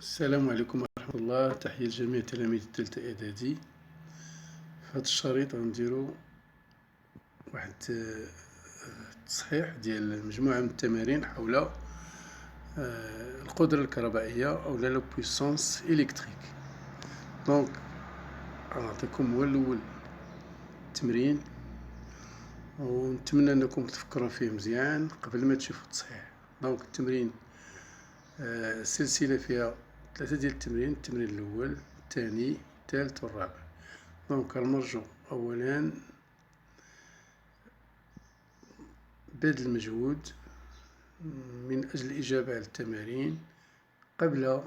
السلام عليكم ورحمة الله. تحية لجميع تلاميذ الثالثة إعدادي. في هذا الشريط غنديرو واحد التصحيح ديال مجموعة من التمارين حول القدرة الكهربائية أو لا بويسونس إلكتريك. دونك غنعطيكم هو الأول التمرين، ونتمنى أنكم تفكروا فيه مزيان قبل ما تشوفوا التصحيح. دونك التمرين السلسلة فيها 3 ديال التمرين: التمرين الأول، الثاني، الثالث والرابع. دونك غنرجعو أولا بذل المجهود من أجل الإجابة على التمارين قبل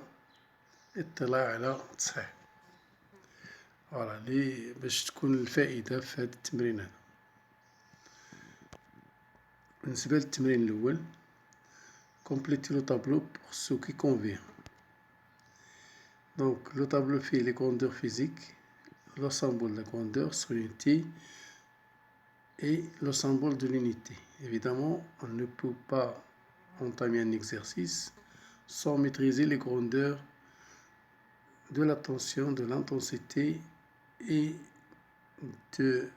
الاطلاع على التصحيح، فوالا باش تكون الفائدة في هاد التمرين هذا. بالنسبة للتمرين الأول، compléter le tableau pour ce qui convient. Donc le tableau fait les grandeurs physiques, le symbole de la grandeur, son unité et le symbole de l'unité. Évidemment, on ne peut pas entamer un exercice sans maîtriser les grandeurs de la tension, de l'intensité et de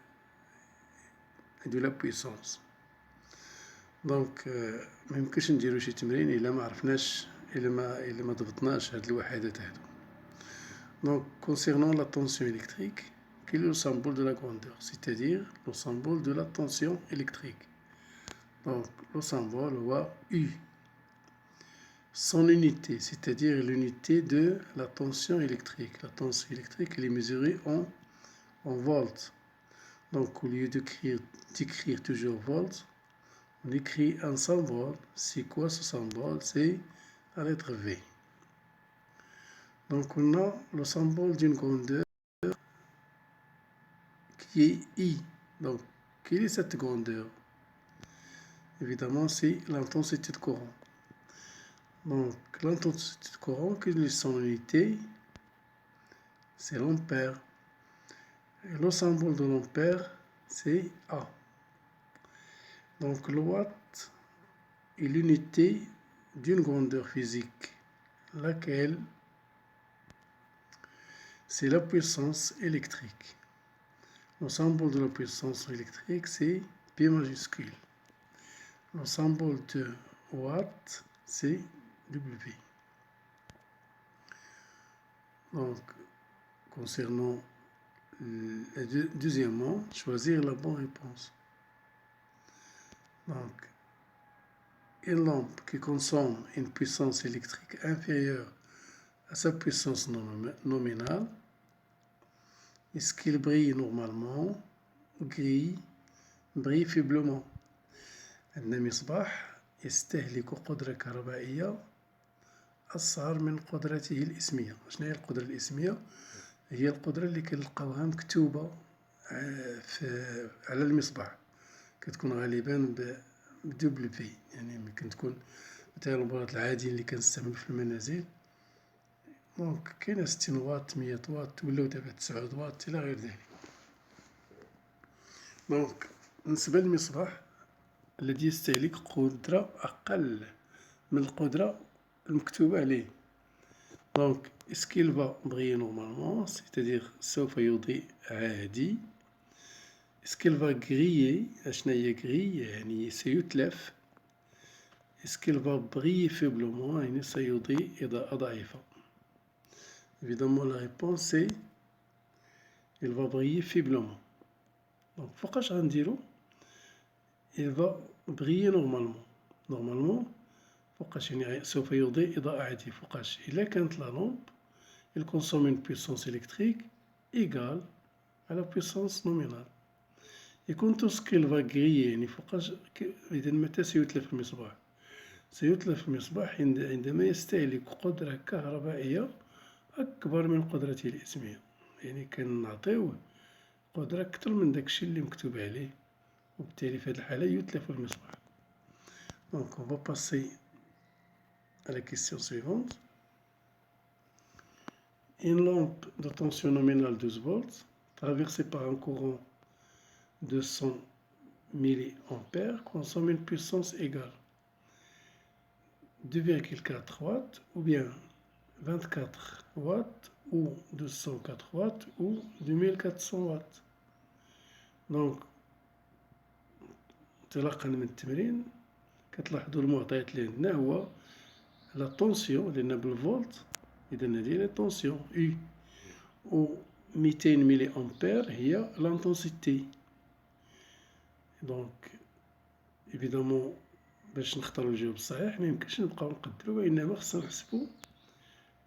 la puissance. دونك ميمكنش نديرو شي تمرين الا ما عرفناش الا ما ضبطناش هاد الوحدات هادو. دونك concernant la tension électrique, quel est le symbole de la grandeur, c'est-à-dire le symbole de la tension électrique. Donc le symbole هو U. Son unité, c'est-à-dire l'unité de la tension électrique. La tension électrique, elle est mesurée en volts. Donc au lieu d'écrire toujours volts, on écrit un symbole. C'est quoi ce symbole? C'est la lettre V. Donc on a le symbole d'une grandeur qui est I. Donc quelle est cette grandeur? Évidemment, c'est l'intensité de courant. Donc l'intensité de courant, quelle est son unité? C'est l'ampère. Et le symbole de l'ampère, c'est A. Donc le watt est l'unité d'une grandeur physique, laquelle c'est la puissance électrique. Le symbole de la puissance électrique, c'est P majuscule. Le symbole de watt, c'est W. Donc, concernant deuxièmement, choisir la bonne réponse. Donc, une lampe qui consomme une puissance électrique inférieure à sa puissance nominale, est-ce qu'il brille normalement, brille faiblement. عندنا مصباح يستهلك قدرة كهربائية أصغر من قدرته الإسمية. شنو هي القدرة الإسمية؟ هي القدرة اللي كنلقاوها مكتوبة على المصباح، كتكون غالبا بدبل في، يعني يمكن تكون مثلا البلاط العادي اللي كنستعملو في المنازل. دونك كاينة 60 واط، 100 واط، ولاو دابا 9 واط إلى غير ذلك. دونك بالنسبة للمصباح الذي يستهلك قدرة أقل من القدرة المكتوبة عليه، دونك اسكيل فا بغيي نورمالمون، سيتادير سوف يضيء عادي. اسكيل فا غريي، اشنا هي غري يعني سيتلف. اسكيل فا بغيي فيبلومون يعني سيضيء إضاءة ضعيفة. évidemment la réponse c'est il va briller faiblement. donc فوقاش غنديرو il va briller normalement فوقاش يعني سوف يضيء إضاءة عادية. فوقاش إلا كانت لا لامب il consomme une puissance électrique égale à la puissance nominale. يكون تسكيل فا غريي يعني فوقاش. إذا متى سيتلف المصباح؟ سيتلف المصباح عندما يستهلك قدرة كهربائية أكبر من قدرته الإسمية، يعني كنعطيوه قدرة أكثر من داكشي اللي مكتوب عليه، وبالتالي في هذه الحالة يتلف المصباح. Donc on va passer à la question suivante. Une lampe de tension nominale 12 volts traversée par un courant de 100 mA consomme une puissance égale 2,4 watts ou bien 24 watts ou 204 watts ou 2400 watts. دونك انطلاقا من التمرين كتلاحظوا المعطيات اللي عندنا هو لا طونسيون لأن بالفولت، إذا هذه هي طونسيون U، و 200 ملي أمبير هي لانتونسيتي. دونك إيفيدامون باش نختارو الجواب الصحيح ميمكنش نبقاو نقدرو، وإنما خصنا نحسبو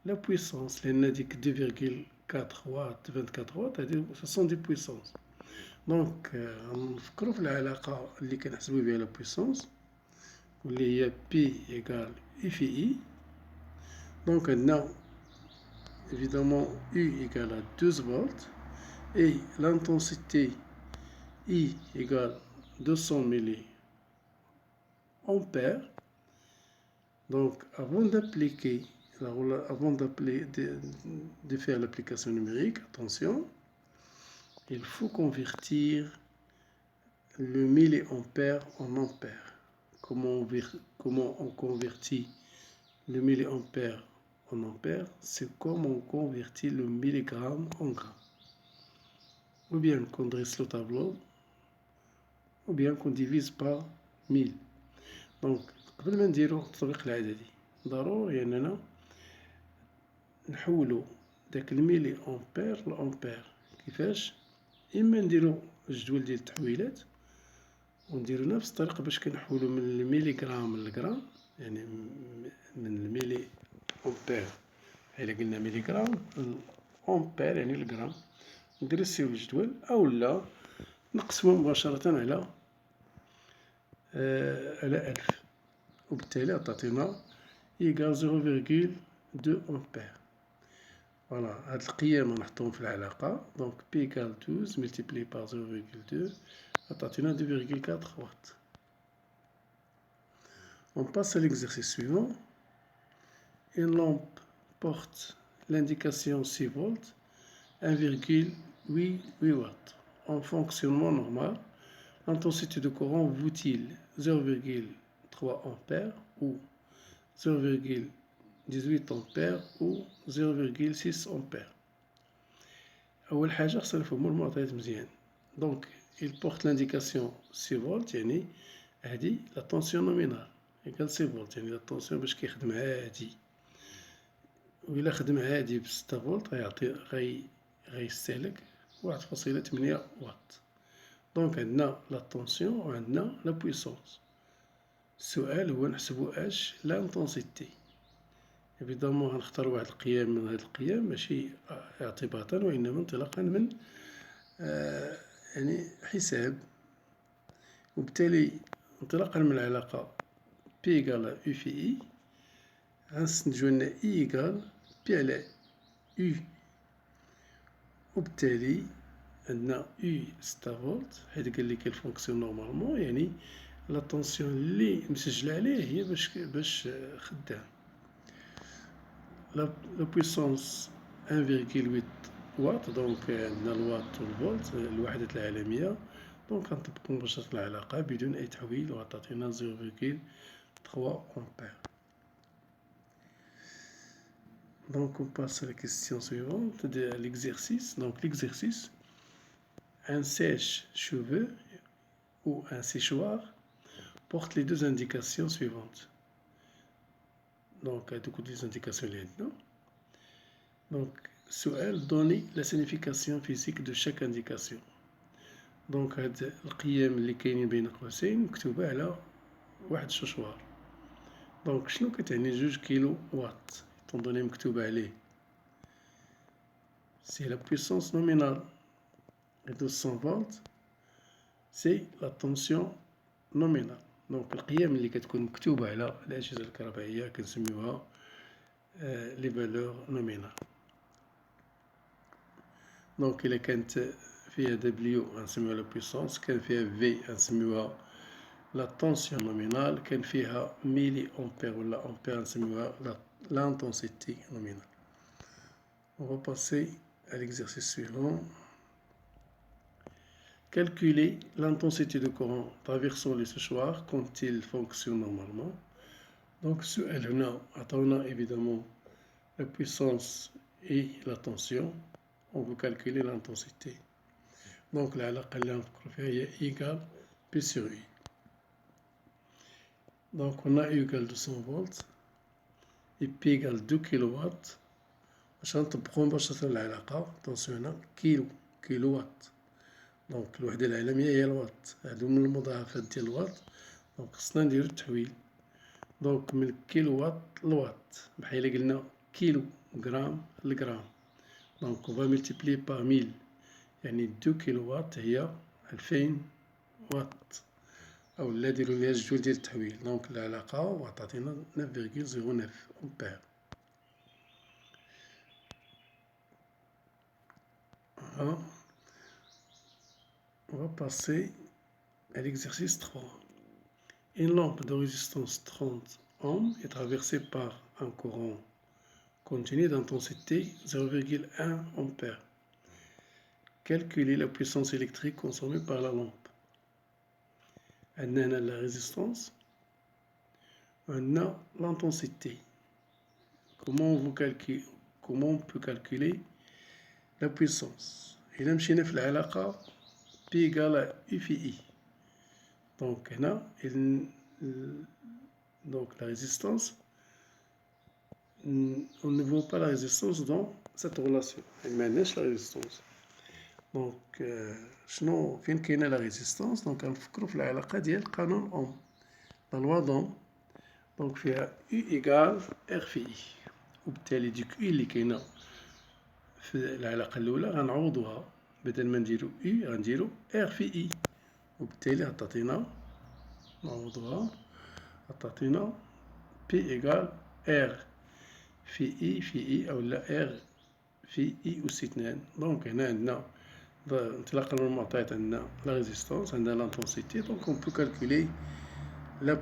لا بويسونس، لأن ديك 2,4 واط 24 واط هادي سون دي بويسونس. دونك نفكرو في العلاقة اللي كنحسبو بها لا بويسونس واللي هي P إيكال U في I. دونك عندنا évidemment U égale à 12 volts et l'intensité I égale 200 milliampères. Donc avant d'appliquer, avant de faire l'application numérique, attention, il faut convertir le milliampère en ampère. Comment on convertit le milliampère en ampère? C'est comme on convertit le milligramme en gramme. Ou bien qu'on dresse le tableau, ou bien qu'on divise par 1000. Donc قبل ما نديرو التطبيق العددي ضروري أننا نحولو داك الميلي أمبير لأمبير. كيفاش؟ إما نديرو الجدول ديال التحويلات ونديرو نفس الطريقة باش كنحولو من الميلي غرام للغرام، يعني من الميلي أمبير إلا قلنا ميلي غرام الأمبير يعني الغرام، ندرسيو الجدول، أو لا نقسمو مباشرة على 1000 وبالتالي تعطينا إيكال 0,2 أمبير. فوالا هاد القيم نحطوهم في العلاقة. دونك بي إيكال 12 ملتيبلي بار 0,2 تعطينا 2,4 واط. On passe à l'exercice suivant. Une lampe porte l'indication 6 volts, 1,8 watts. En fonctionnement normal, l'intensité de courant vaut-il 0,3 ampères ou 0,18 ampères ou 0,6 ampères. أول حاجة خصنا نفهمو المعطيات مزيان. دونك il porte l'indication 6 volts، يعني هادي لا طونسيون نومينال إيكال 6 فولت، يعني لا طونسيون باش كيخدم عادي، وإلا خدم عادي ب 6 فولت غيستهلك 1.8 واط. دونك عندنا لا طونسيون وعندنا لا بويسونس. السؤال هو نحسبو اش لانتونسيتي. إيفيدامون غنختارو واحد القيم من هاد القيم ماشي اعتباطا وإنما انطلاقا من يعني حساب، وبالتالي انطلاقا من العلاقة P إيكال U في I غنستنتجو أن I إيكال P على U، وبالتالي عندنا U 6 فولت حيت قال لك الفونكسيون نورمالمون، يعني لا طونسيون اللي مسجلة عليه هي باش خدام. لا بويسونس 1,8 واط. دونك عندنا الواط والفولت الوحدات العالمية، دونك غنطبقو مباشرة العلاقة بدون أي تحويل وغتعطينا 0,3 أمبير. Donc on passe à la question suivante de l'exercice. Donc l'exercice, un sèche-cheveux ou un séchoir porte les deux indications suivantes. Donc toutes les indications là-dedans. Donc السؤال donner la signification physique de chaque indication. دونك هاد القيم اللي كاينين بين قوسين مكتوبة على واحد الششوار. دونك شنو كتعني 2 كيلو واط طوندوني مكتوبة عليه؟ سي لا بويسونس نومينال. 1200 فولت سي لا طونسيون نومينال. دونك القيم اللي كتكون مكتوبة على الأجهزة الكهربائية كنسميوها لي فالور نومينال. دونك إلا كانت فيها دبليو غنسميوها لا بويسونس، كان فيها في غنسميوها لا طونسيون نومينال، كان فيها ميلي أمبير ولا أمبير غنسميوها l'intensité nominale. On va passer à l'exercice suivant. Calculer l'intensité de courant traversant les séchoirs quand il fonctionne normalement. Donc السؤال هنا عطاونا évidemment la puissance et la tension, on veut calculer l'intensité. Donc العلاقة اللي نفكروا فيها هي I égale P sur I. Donc on a I égale 200 volts et P égale 2 kW. باش نطبقو مباشرة العلاقة تونسيونا كيلو وات. دونك الوحدة العالمية هي الوات، هادو من المضاعفات ديال الوات. دونك خصنا نديرو التحويل. دونك من الكيلو وات لوات، بحال إلا قلنا كيلو غرام لغرام. دونك on va multiplier par 1000، يعني 2 كيلو وات هي 2000 وات، أو لا ديرو ليها الجول ديال التحويل. دونك العلاقة تعطينا 9,09 أمبير. On va passer à l'exercice 3. Une lampe de résistance 30 ohms est traversée par un courant continu d'intensité 0,1 ampère. Calculez la puissance électrique consommée par la lampe. On a la résistance, on a l'intensité. Comment on peut calculer la puissance? Il a مشينا في العلاقة P égale à U في I. Donc هنا donc la résistance, on ne voit pas la résistance dans cette relation. Il manage la résistance. Donc شنو فين كاينه la résistance؟ donc غنفكروا في العلاقة ديال قانون أوم، la loi d'Ohm. donc فيها U égale R في I، وبالتالي ديك U اللي كاينه في العلاقة الأولى غنعوضوها، بدل ما نديرو U غنديرو R في I، وبالتالي غتعطينا نعوضوها غتعطينا P égale R في I في I أولا R في I أس 2. دونك هنا عندنا انطلاقا من المعطيات عندنا لا ريزيستونس، عندنا لانتونسيتي. دونك on peut calculer la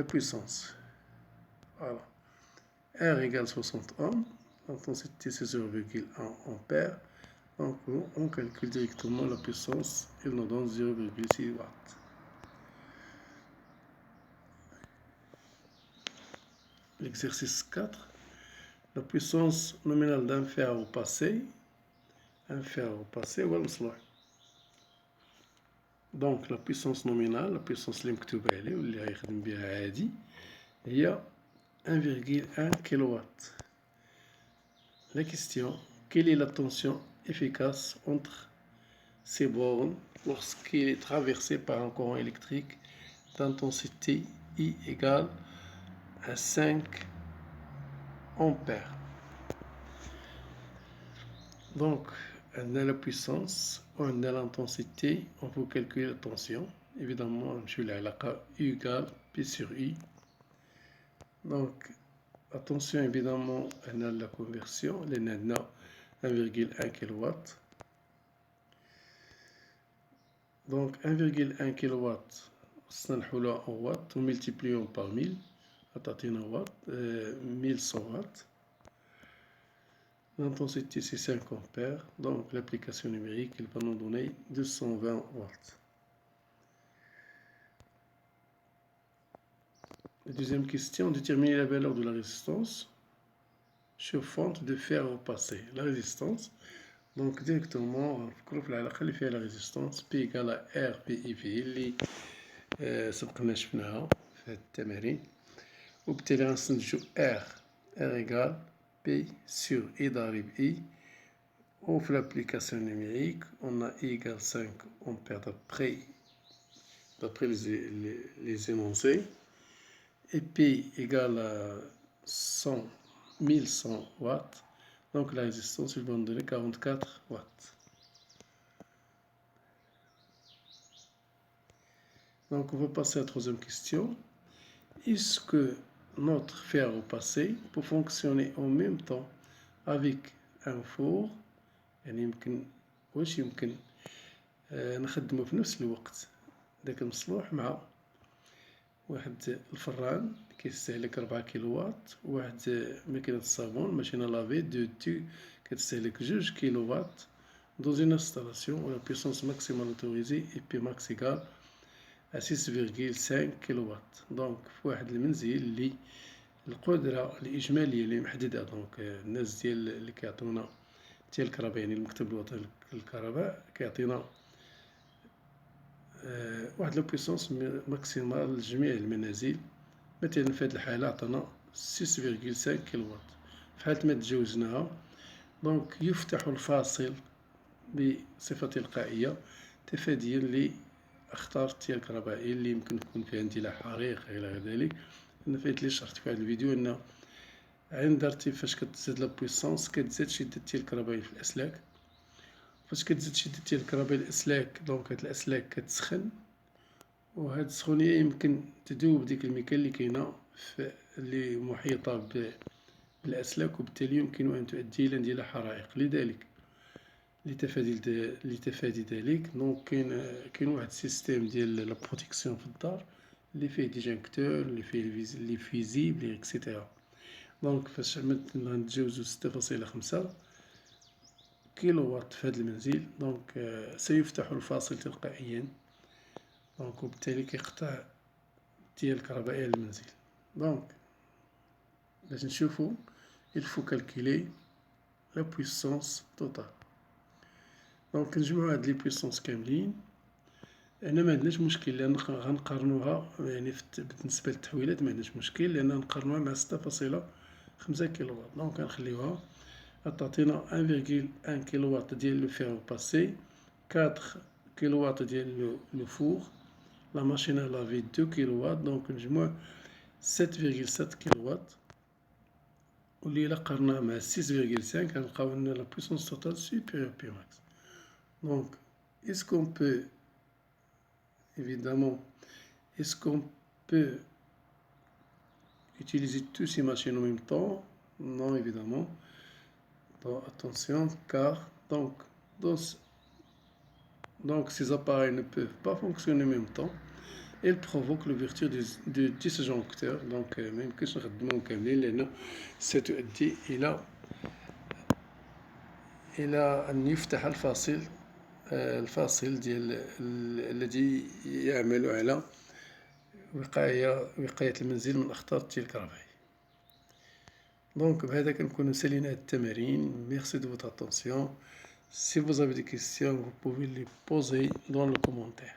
puissance. Voilà. R égale 60 ohms, l'intensité c'est 0,1 ampère. Donc on calcule directement la puissance, il nous donne 0,6 watts. L'exercice 4, la puissance nominale d'un fer au passé ou المصلوح. Donc la puissance nominale، la puissance اللي مكتوبة عليه واللي غيخدم بها عادي هي 1,1 kW. La question: quelle est la tension efficace entre ces bornes lorsqu'il est traversé par un courant électrique d'intensité I égale à 5 ampères? Donc, on a la puissance, on a l'intensité, on peut calculer la tension. Évidemment, je suis là, U égale P sur I. Donc, attention, évidemment, on a la conversion, on a 1,1 kW. Donc, 1,1 kW, en watts, nous multiplions par 1000, à watts, 1100 watts. L'intensité c'est 5 ampères, donc l'application numérique il va nous donner 220 watts. La deuxième question: déterminer la valeur de la résistance chauffante de fer au passé. La résistance, donc directement نفكروا في العلاقة اللي فيها la résistance P égale à R PI في اللي سبقنا شفناها في هاد التمارين، وبالتالي غنستنتجو R égale P sur I ضرب I. On fait l'application numérique, on a I égale 5 ampères d'après les énoncés, et P égale à 1100 watts, donc la résistance va nous donner 44 watts. Donc on va passer à la troisième question. Est-ce que notre fer au passé peut fonctionner en même temps avec un four؟ يعني يمكن واش يمكن نخدمو في نفس الوقت داك المصلوح مع واحد الفران كيستهلك 4 كيلووات، وواحد ماكينة الصابون ماشينة لافي دو كتستهلك 2 كيلووات. dans une installation où la puissance maximale autorisée est P max égale à 6,5 كيلووات. donc في واحد المنزل اللي القدرة الإجمالية اللي محددة دونك الناس ديال اللي كيعطيونا ديال الكهرباء، يعني المكتب الوطني للكهرباء كيعطينا واحد لو بويسونس ماكسيمال لجميع المنازل. مثلا في هاد الحالة عطانا 6.5 كيلووات. في حالة ما تجاوزناها دونك يفتح الفاصل بصفة تلقائية تفاديا لأخطار التيار الكهربائي اللي يمكن تكون فيها اندلاع حريق إلى غير ذلك. أنا فايت لي شرحت في هاد الفيديو أن عند فاش كتزاد لا بويسونس كتزاد شدة التيار الكهربائي في الأسلاك. فاش كتزيد شدة التيار الكهربائي الأسلاك دونك هاد الأسلاك كتسخن، وهاد السخونية يمكن تذوب ديك الميكان اللي كاينة اللي محيطة بالأسلاك، وبالتالي يمكن أن تؤدي إلى اندلاع حرائق. لذلك لتفادي ذلك دونك كاين واحد السيستيم ديال لا بروتيكسيون في الدار اللي فيه ديجانكتور اللي فيه لي فيزيبل اكسيتيرا. دونك فاش غنتجاوزو 6.5 كيلووات في هذا المنزل دونك سيفتح الفاصل تلقائيا، دونك وبالتالي كيقطع التيار الكهربائي على المنزل. دونك باش نشوفو الفو كالكولي لا بويسونس توتال. دونك كنجمعو هاد لي بويسونس كاملين. هنا معندناش مشكل لأن غنقارنوها، يعني بالنسبة للتحويلات معندناش مشكل لأن غنقارنوها مع 6.5 كيلووات. دونك غنخليوها تعطينا 1.1 كيلووات ديال لو فيرو باسي، 4 كيلووات ديال لو فور، لا ماشين ا لافي 2 كيلووات. دونك مجموع 7.7 كيلووات، واللي إلا قارناه مع 6.5 غنلقاو أن لا بويسونس توتال سوبيريور بي ماكس. دونك est-ce qu'on peut évidemment est-ce qu'on peut utiliser tous ces machines en même temps? Non, évidemment. Donc, attention, car donc ces appareils ne peuvent pas fonctionner en même temps. Ils provoquent l'ouverture de disjoncteurs. Donc ما يمكنش نخدموهم كاملين لأن ستؤدي إلى أن يفتح الفاصل ديال الذي يعمل على وقاية المنزل من أخطار التيار الكهربائي. دونك بهذا كنكونو سالينا هاد التمارين. Merci de votre attention. Si vous avez des questions, vous pouvez les poser dans le commentaire.